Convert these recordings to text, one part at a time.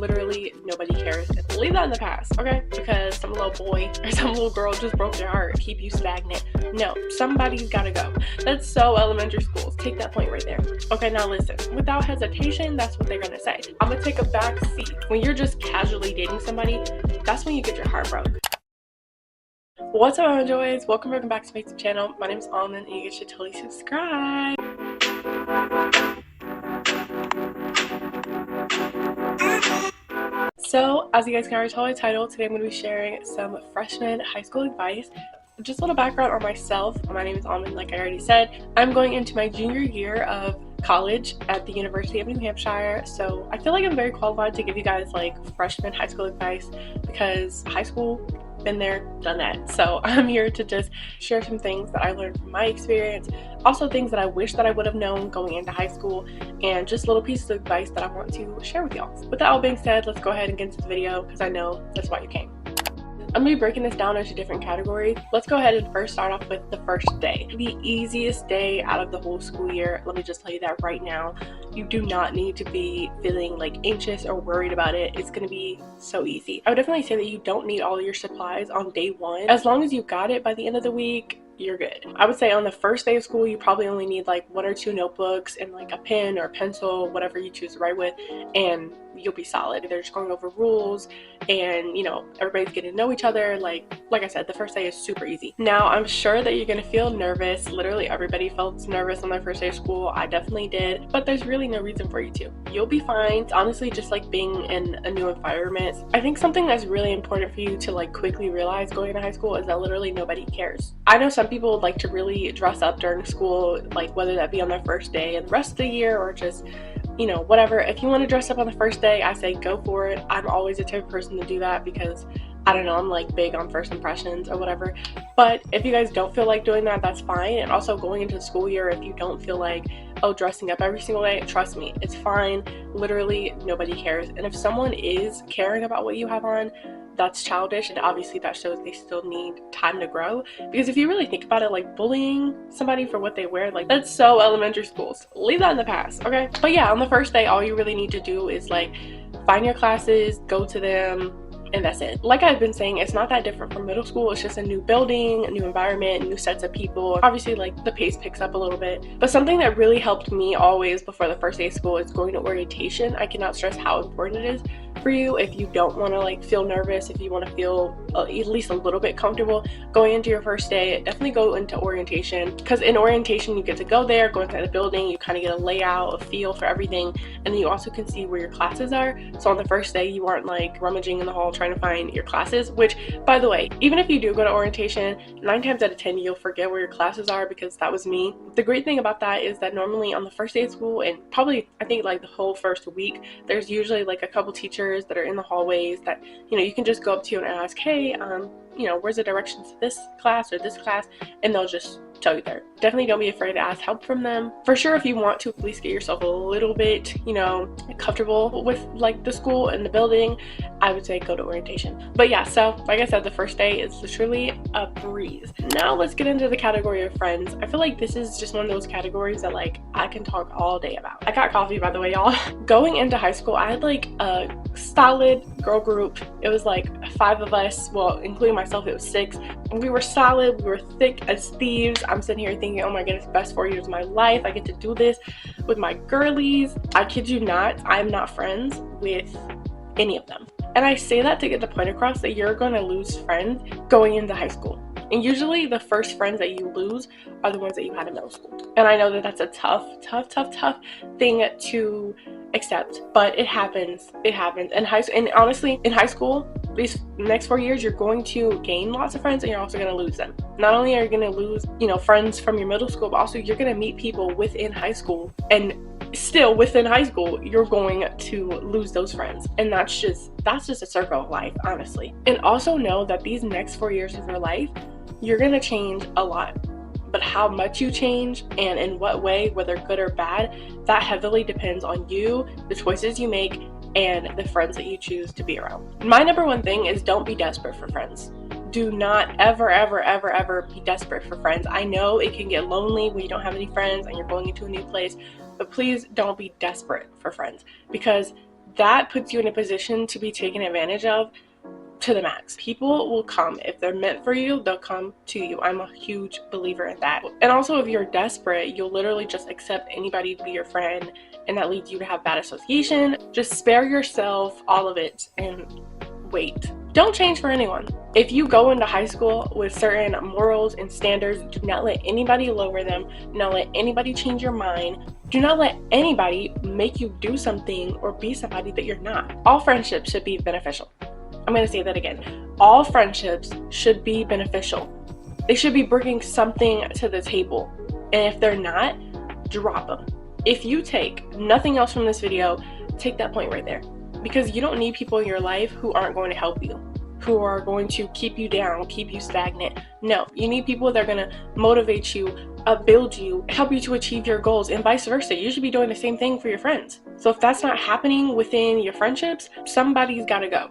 literally nobody cares. Leave that in the past, okay? Because some little boy or some little girl just broke their heart, keep you stagnant. No, somebody's gotta go. That's so elementary schools. Take that point right there. Okay, now listen, without hesitation, that's what they're gonna say. I'm gonna take a back seat. When you're just casually dating somebody, that's when you get your heart broke. What's up, ALMOND JOYS? Welcome back to my YouTube channel. My name is Almond and you should totally subscribe. So, as you guys can already tell by the title, today I'm going to be sharing some freshman high school advice. Just a little background on myself. My name is Almond, like I already said. I'm going into my junior year of college at the University of New Hampshire, so I feel like I'm very qualified to give you guys like freshman high school advice because high school, been there, done that. So I'm here to just share some things that I learned from my experience, also things that I wish that I would have known going into high school, and just little pieces of advice that I want to share with y'all. With that all being said, let's go ahead and get into the video because I know that's why you came. I'm going to be breaking this down into different categories. Let's go ahead and first start off with the first day. The easiest day out of the whole school year. Let me just tell you that right now. You do not need to be feeling like anxious or worried about it. It's going to be so easy. I would definitely say that you don't need all your supplies on day one. As long as you got it by the end of the week, you're good. I would say on the first day of school, you probably only need like 1 or 2 notebooks and like a pen or a pencil, whatever you choose to write with, and you'll be solid. They're just going over rules and, you know, everybody's getting to know each other. Like I said, the first day is super easy. Now, I'm sure that you're gonna feel nervous. Literally everybody felt nervous on their first day of school. I definitely did, but there's really no reason for you to. You'll be fine. It's honestly just like being in a new environment. I think something that's really important for you to like quickly realize going to high school is that literally nobody cares. I know some people like to really dress up during school, like whether that be on their first day and the rest of the year or just, you know, whatever. If you want to dress up on the first day, I say go for it. I'm always the type of person to do that because I don't know, I'm like big on first impressions or whatever. But if you guys don't feel like doing that, that's fine. And also going into the school year, if you don't feel like, oh, dressing up every single day, trust me, it's fine. Literally nobody cares. And if someone is caring about what you have on, that's childish, and obviously that shows they still need time to grow. Because if you really think about it, like bullying somebody for what they wear, like that's so elementary schools. Leave that in the past, okay? But yeah, on the first day, all you really need to do is like find your classes, go to them, and that's it. Like I've been saying, it's not that different from middle school. It's just a new building, a new environment, new sets of people. Obviously, like the pace picks up a little bit. But something that really helped me always before the first day of school is going to orientation. I cannot stress how important it is for you if you don't want to like feel nervous, if you want to feel at least a little bit comfortable going into your first day. Definitely go into orientation, because in orientation you get to go there, go inside the building, you kind of get a layout, a feel for everything, and then you also can see where your classes are. So on the first day you aren't like rummaging in the hall trying to find your classes, which by the way, even if you do go to orientation, 9 times out of 10 you'll forget where your classes are, because that was me. The great thing about that is that normally on the first day of school, and probably I think like the whole first week, there's usually like a couple teachers that are in the hallways that, you know, you can just go up to and ask, hey, you know, where's the directions to this class or this class, and they'll just tell you there. Definitely don't be afraid to ask help from them. For sure, if you want to at least get yourself a little bit, you know, comfortable with like the school and the building, I would say go to orientation. But yeah, so like I said, the first day is literally a breeze. Now let's get into the category of friends. I feel like this is just one of those categories that like I can talk all day about. I got coffee, by the way, y'all. Going into high school, I had like a solid girl group. It was like 5 of us, well, including myself, it was 6. We were solid, we were thick as thieves. I'm sitting here thinking, oh my goodness, best 4 years of my life. I get to do this with my girlies. I kid you not, I'm not friends with any of them. And I say that to get the point across that you're going to lose friends going into high school. And usually the first friends that you lose are the ones that you had in middle school. And I know that that's a tough thing to accept, but it happens. It happens. And honestly, in high school, these next 4 years, you're going to gain lots of friends and you're also going to lose them. Not only are you going to lose, you know, friends from your middle school, but also you're going to meet people within high school, and still within high school you're going to lose those friends. And that's just a circle of life, honestly. And also know that these next 4 years of your life, you're going to change a lot. But how much you change and in what way, whether good or bad, that heavily depends on you, the choices you make, and the friends that you choose to be around. My number one thing is don't be desperate for friends. Do not ever be desperate for friends. I know it can get lonely when you don't have any friends and you're going into a new place, but please don't be desperate for friends, because that puts you in a position to be taken advantage of to the max. People will come. If they're meant for you, they'll come to you. I'm a huge believer in that. And also, if you're desperate, you'll literally just accept anybody to be your friend, and that leads you to have bad association. Just spare yourself all of it and wait. Don't change for anyone. If you go into high school with certain morals and standards, do not let anybody lower them. Do not let anybody change your mind. Do not let anybody make you do something or be somebody that you're not. All friendships should be beneficial. I'm going to say that again. All friendships should be beneficial. They should be bringing something to the table. And if they're not, drop them. If you take nothing else from this video, take that point right there. Because you don't need people in your life who aren't going to help you, who are going to keep you down, keep you stagnant. No, you need people that are going to motivate you, build you, help you to achieve your goals, and vice versa. You should be doing the same thing for your friends. So if that's not happening within your friendships, somebody's got to go.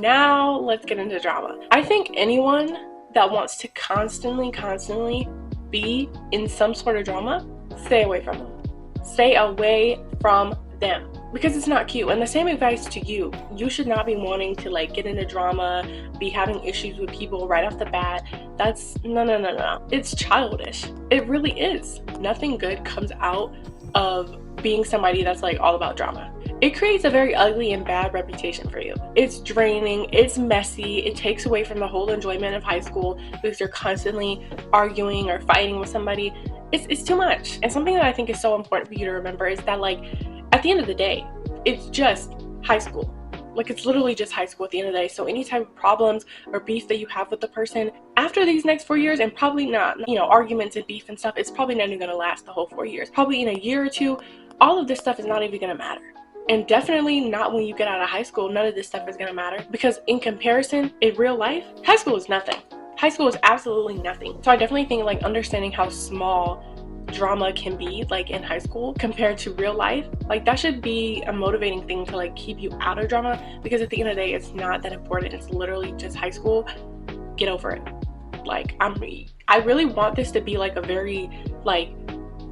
Now let's get into drama. I think anyone that wants to constantly be in some sort of drama, stay away from them. Stay away from them. Because it's not cute. And the same advice to you. You should not be wanting to like get into drama, be having issues with people right off the bat. That's no. It's childish. It really is. Nothing good comes out of being somebody that's like all about drama. It creates a very ugly and bad reputation for you. It's draining, it's messy, it takes away from the whole enjoyment of high school because you're constantly arguing or fighting with somebody. It's too much. And something that I think is so important for you to remember is that like at the end of the day, it's just high school. Like it's literally just high school at the end of the day. So any type of problems or beef that you have with the person after these next 4 years, and probably not, arguments and beef and stuff, it's probably not even going to last the whole 4 years. Probably in a year or two, all of this stuff is not even going to matter. And definitely not when you get out of high school. None of this stuff is going to matter, because in comparison, in real life, high school is nothing. High school is absolutely nothing. So I definitely think like understanding how small drama can be like in high school compared to real life, like that should be a motivating thing to like keep you out of drama, because at the end of the day, it's not that important. It's literally just high school. Get over it. Like I really want this to be like a very like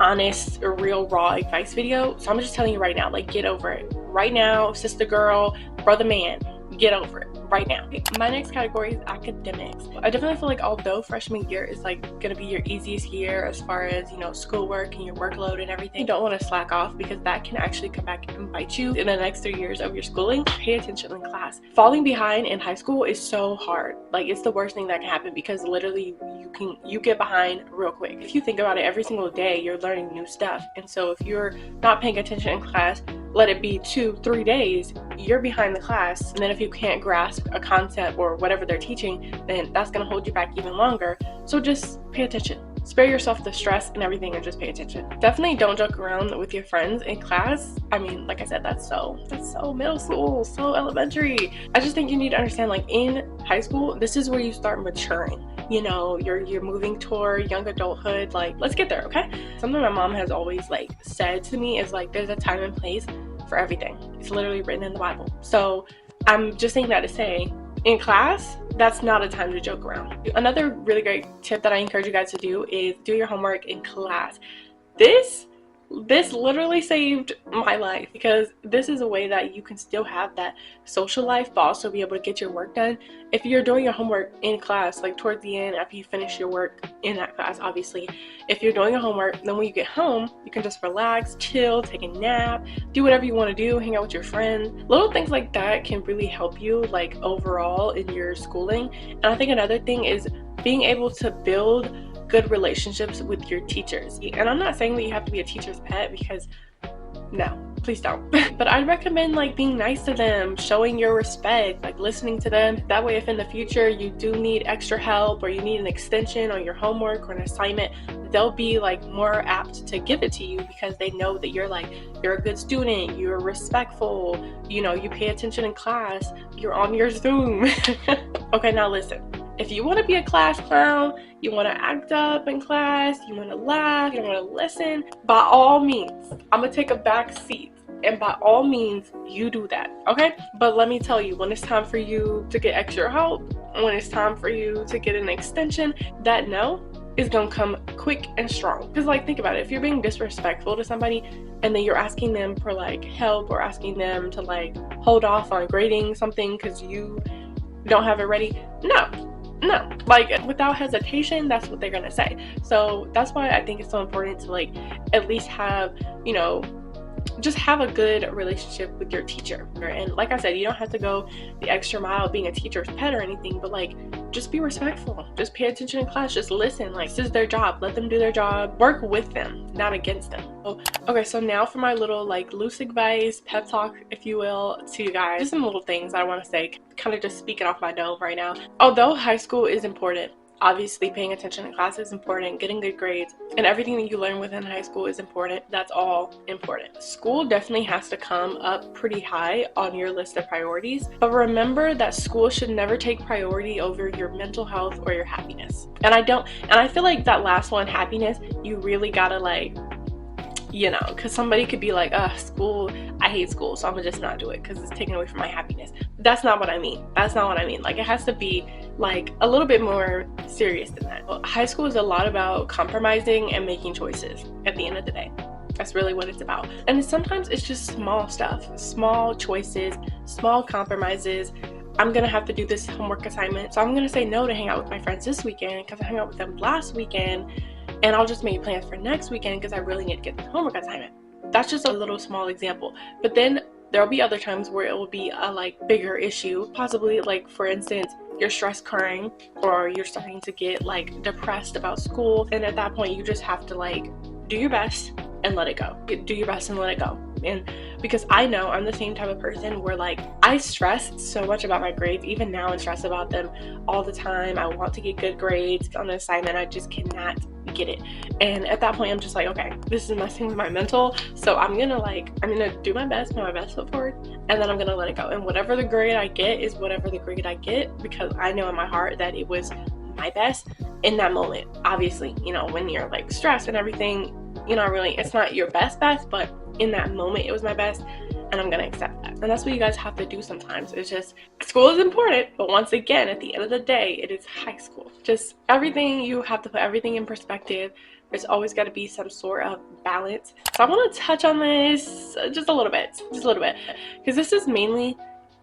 honest or real raw advice video. So I'm just telling you right now, like get over it right now, sister girl, brother man, get over it right now. My next category is academics. I definitely feel like although freshman year is like gonna be your easiest year as far as schoolwork and your workload and everything, you don't want to slack off, because that can actually come back and bite you in the next 3 years of your schooling. Pay attention in class. Falling behind in high school is so hard. Like it's the worst thing that can happen, because literally you get behind real quick. If you think about it, every single day you're learning new stuff, and so if you're not paying attention in class, let it be 2-3 days, you're behind the class. And then if you can't grasp a concept or whatever they're teaching, then that's going to hold you back even longer. So just pay attention. Spare yourself the stress and everything, and just pay attention. Definitely don't joke around with your friends in class. I mean, like I said, that's so middle school, so elementary. I just think you need to understand, like in high school, this is where you start maturing. You're moving toward young adulthood. Like, let's get there, okay? Something my mom has always like said to me is like, there's a time and place for everything. It's literally written in the Bible. So I'm just saying that to say, in class, that's not a time to joke around. Another really great tip that I encourage you guys to do is do your homework in class. This literally saved my life, because this is a way that you can still have that social life but also be able to get your work done. If you're doing your homework in class, like towards the end after you finish your work in that class, obviously, if you're doing your homework, then when you get home, you can just relax, chill, take a nap, do whatever you want to do, hang out with your friends. Little things like that can really help you like overall in your schooling. And I think another thing is being able to build good relationships with your teachers. And I'm not saying that you have to be a teacher's pet, because no, please don't. But I'd recommend like being nice to them, showing your respect, like listening to them. That way, if in the future you do need extra help or you need an extension on your homework or an assignment, they'll be like more apt to give it to you, because they know that you're a good student, you're respectful, you pay attention in class, you're on your Zoom. Okay, now listen. If you want to be a class clown, you want to act up in class, you want to laugh, you don't want to listen, by all means, I'm going to take a back seat. And by all means, you do that, okay? But let me tell you, when it's time for you to get extra help, when it's time for you to get an extension, that no is gonna come quick and strong. Because like, think about it, if you're being disrespectful to somebody and then you're asking them for like help or asking them to like hold off on grading something because you don't have it ready, no, like without hesitation, that's what they're gonna say. So that's why I think it's so important to like at least have, you know, just have a good relationship with your teacher. And like I said, you don't have to go the extra mile being a teacher's pet or anything, but like just be respectful, just pay attention in class, just listen. Like, this is their job, let them do their job, work with them, not against them. Okay, so now for my little like loose advice, pep talk if you will, to you guys. Just some little things I want to say, kind of just speaking off my dome right now. Although high school is important, obviously paying attention in class is important, getting good grades, and everything that you learn within high school is important. That's all important. School definitely has to come up pretty high on your list of priorities, but remember that school should never take priority over your mental health or your happiness. And I feel like that last one, happiness, you really gotta like, you know, because somebody could be like, school, I hate school, so I'm gonna just not do it because it's taken away from my happiness. That's not what I mean. That's not what I mean. Like, it has to be like a little bit more serious than that. Well, high school is a lot about compromising and making choices at the end of the day. That's really what it's about. And sometimes it's just small stuff, small choices, small compromises. I'm gonna have to do this homework assignment, so I'm gonna say no to hang out with my friends this weekend because I hung out with them last weekend, and I'll just make plans for next weekend because I really need to get the homework assignment. That's just a little small example. But then there'll be other times where it will be a like bigger issue, possibly like, for instance, you're stress crying or you're starting to get like depressed about school, and at that point you just have to like do your best and let it go. Do your best and let it go. And because I know I'm the same type of person where like I stress so much about my grades. Even now I stress about them all the time. I want to get good grades on an assignment, I just cannot get it. And at that point I'm just like, okay, this is messing with my mental, so I'm gonna do my best, put my best foot forward, and then I'm gonna let it go. And whatever the grade I get is whatever the grade I get, because I know in my heart that it was my best in that moment. Obviously, you know, when you're like stressed and everything, you know, really it's not your best, but in that moment it was my best, and I'm gonna accept that. And that's what you guys have to do sometimes. It's just, school is important, but once again, at the end of the day, it is high school. Just everything, you have to put everything in perspective. There's always got to be some sort of balance. So I want to touch on this just a little bit, because this is mainly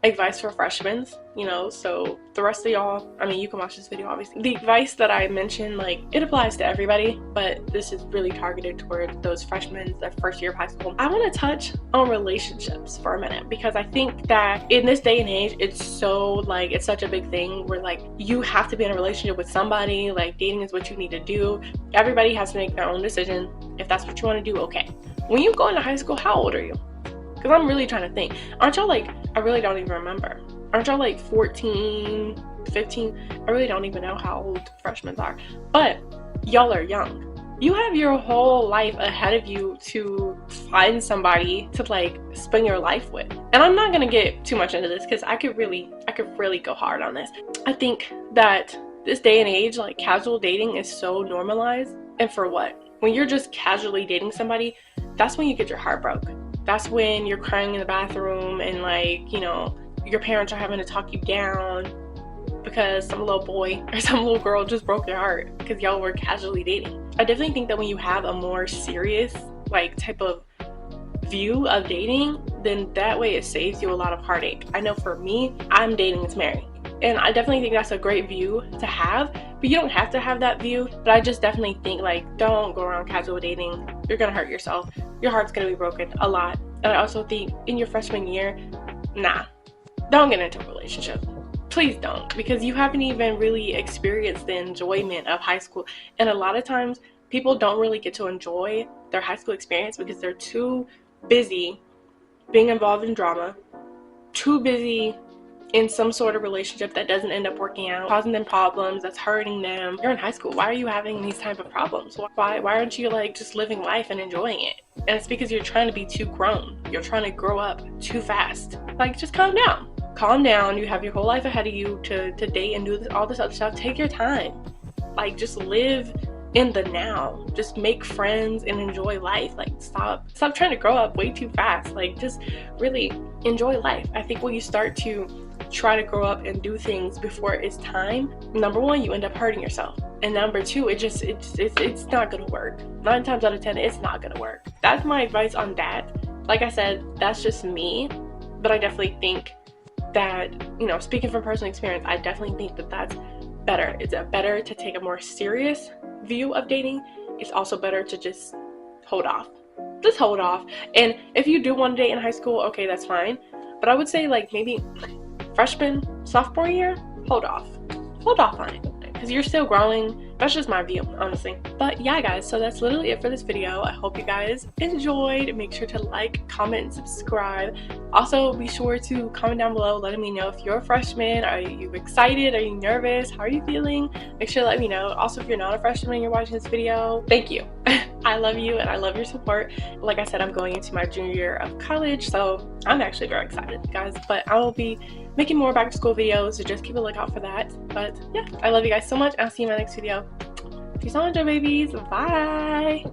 advice for freshmen, you know, so the rest of y'all, I mean, you can watch this video obviously. The advice that I mentioned, like, it applies to everybody, but this is really targeted toward those freshmen, the first year of high school. I want to touch on relationships for a minute, because I think that in this day and age, it's so like, it's such a big thing where like you have to be in a relationship with somebody. Like, dating is what you need to do. Everybody has to make their own decision. If that's what you want to do, okay. When you go into high school, how old are you? Because I'm really trying to think. Aren't y'all like, I really don't even remember. Aren't y'all like 14, 15? I really don't even know how old freshmen are. But y'all are young. You have your whole life ahead of you to find somebody to like spend your life with. And I'm not gonna get too much into this because I could really go hard on this. I think that this day and age, like, casual dating is so normalized. And for what? When you're just casually dating somebody, that's when you get your heart broke. That's when you're crying in the bathroom and like, you know, your parents are having to talk you down because some little boy or some little girl just broke your heart because y'all were casually dating. I definitely think that when you have a more serious like type of view of dating, then that way it saves you a lot of heartache. I know for me, I'm dating to marry. And I definitely think that's a great view to have, but you don't have to have that view. But I just definitely think, like, don't go around casual dating. You're gonna hurt yourself. Your heart's gonna be broken a lot. And I also think in your freshman year, nah, don't get into a relationship. Please don't, because you haven't even really experienced the enjoyment of high school. And a lot of times people don't really get to enjoy their high school experience because they're too busy being involved in drama, too busy in some sort of relationship that doesn't end up working out, causing them problems, that's hurting them. You're in high school. Why are you having these type of problems? Why aren't you like just living life and enjoying it? And it's because you're trying to be too grown. You're trying to grow up too fast. Like, just calm down. Calm down. You have your whole life ahead of you to date and do all this other stuff. Take your time. Like, just live in the now. Just make friends and enjoy life. Like, stop trying to grow up way too fast. Like, just really enjoy life. I think when you start to try to grow up and do things before it's time, number one, you end up hurting yourself. And number two, it's not gonna work. 9 times out of 10, it's not gonna work. That's my advice on that. Like I said, that's just me, but I definitely think that, you know, speaking from personal experience, I definitely think that that's better. It's better to take a more serious view of dating. It's also better to just hold off. Just hold off. And if you do want to date in high school, okay, that's fine. But I would say like maybe freshman, sophomore year, hold off. Hold off on it, because you're still growing. That's just my view, honestly. But yeah, guys, so that's literally it for this video. I hope you guys enjoyed. Make sure to like, comment, and subscribe. Also, be sure to comment down below letting me know if you're a freshman. Are you excited? Are you nervous? How are you feeling? Make sure to let me know. Also, if you're not a freshman and you're watching this video, thank you. I love you and I love your support. Like I said, I'm going into my junior year of college, so I'm actually very excited, guys. But I will be making more back to school videos, so just keep a lookout for that. But yeah, I love you guys so much. I'll see you in my next video. Peace on, JoJo babies. Bye.